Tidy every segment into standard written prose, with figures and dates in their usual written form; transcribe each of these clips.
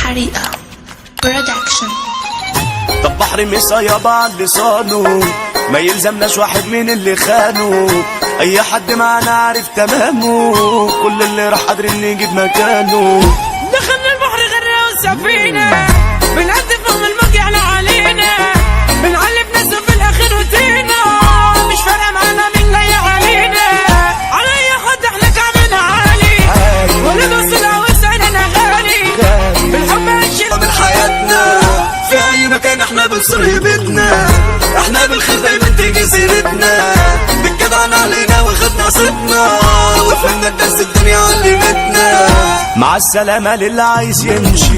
حريقة برودكشن. طب بحر مصيبة على لسانه، ما يلزمناش واحد من اللي خانه، اي حد معانا عارف تمامه، كل اللي راح قادرين نجيب مكانه. دخلنا البحر غرة والسفينة، بنعدي فوق الموج يعلى علينا، بنعلب ناس وفي الاخر وتينا، مش فارقة معانا مين جاي علينا، على اي حد احنا كعبنا عالي، ولا نوصل او سعرنا غالي، بالحب هنشيل من حياتنا، في اي مكان احنا بنصر هيبتنا، احنا بالخير دايما تيجي سيرتنا، بالجدعنا علينا واخدنا صيتنا، وفهمنا الدرس الدنيا علمتنا. مع السلامة للي عايز يمشي،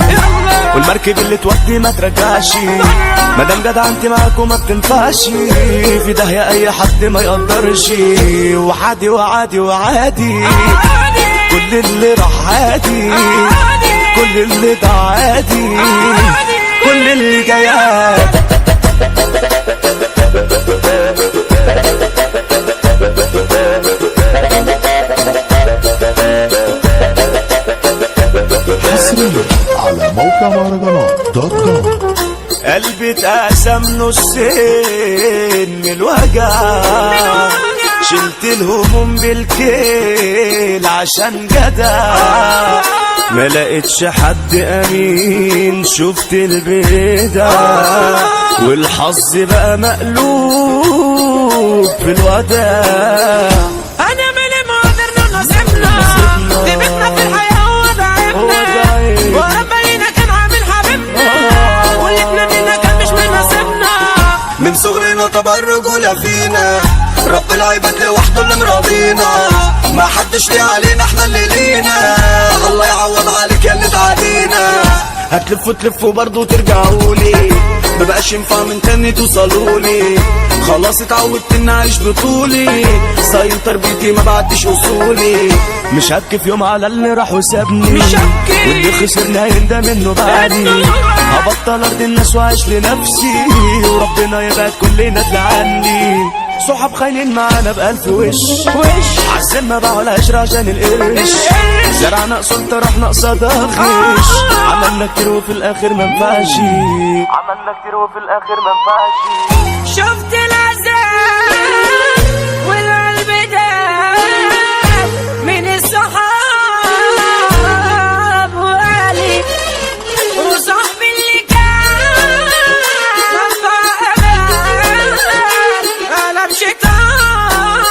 والمركب اللي تودي ما ترجعش، مادام جدع انت معاكم ما بتنفعش، في داهية اي حد ما يقدرش، وعادي وعادي وعادي، كل اللي راح عادي، كل اللي ده عادي، كل اللي جاي عادي. حصريا على موقع مهرجانات.com. قلبي اتقسم نصين من الوجع، شلت الهموم بالكيل عشان جدع، ما لقيتش حد امين، شفت البدع، والحظ بقى مقلوب في الوداع. انا مالي ما قدرنا نصيبنا، دبتنا في الحياة وضعفنا، وربنا كان عامل حبيبنا، واللي اتمنينا كان مش من نصيبنا. من صغرنا طبع الرجولة فينا، رب العباد لوحده اللي مراضينا، ما حدش ليه علينا احنا اللي لينا، الله يعوض عليك يا اللي تعادينا. هتلفوا تلفوا برضو ترجعولي، مبقاش ينفع من تاني توصلولي، خلاص اتعودت اني اعيش بطولي، صايم تربيتي ما بعدش اصولي، مش هبكي في يوم على اللي راح وسابني، مش هبكي واللي خسرنا يندم منه بعدي، هبطل ارض الناس واعيش لنفسي، وربنا يبعد كل ندل عني. صحاب خاينين معانا بألف وش، عالسن ما باعوا العشرة عشان القرش، زرعنا قصد رحنا قصاد غش، عملنا كتير وفي الاخر منفعش، عملنا كتير وفي الاخر منفعش. شفت العذاب والقلب داب من الصحاب، وقالي وصاحبي اللي كان رفع امان، قلب شيطان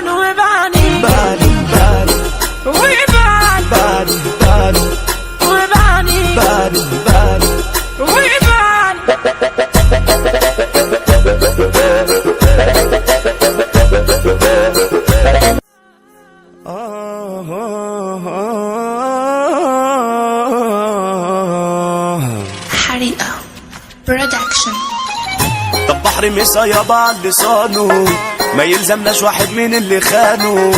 وبعني باني باني ويبان باني باني وبعني باني باني ويبان. حريقة برودكشن. طب بحر مصيبة على لسانه، ما يلزمناش واحد من اللي خانه،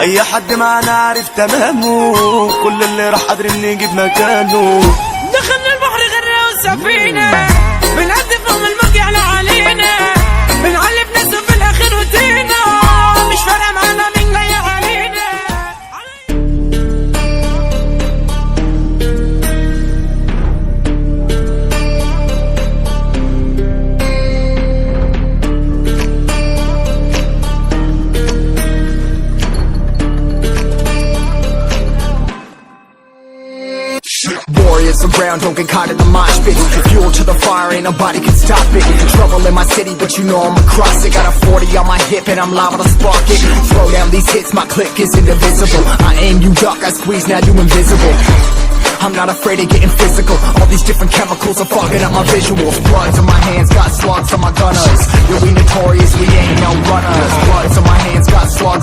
اي حد معانا عارف تمامه، كل اللي راح قادرين نجيب مكانه. دخلنا البحر غرة والسفينة، بنعدي فوق الموج يعلى علينا، بنعلب ناس وفي الاخر وتينا، مش فارقة معانا مين جاي علينا. Warriors around, don't get caught in the mosh pit. Fuel to the fire, ain't nobody can stop it. Trouble in my city, but you know I'm across it. Got a 40 on my hip and I'm liable to spark it. Throw down these hits, my click is indivisible. I aim, you duck, I squeeze, now you invisible. I'm not afraid of getting physical. All these different chemicals are fogging up my visuals. Bloods on my hands, got slugs on my gunners. Yeah, we notorious, we ain't no runners. Bloods on my hands, got slugs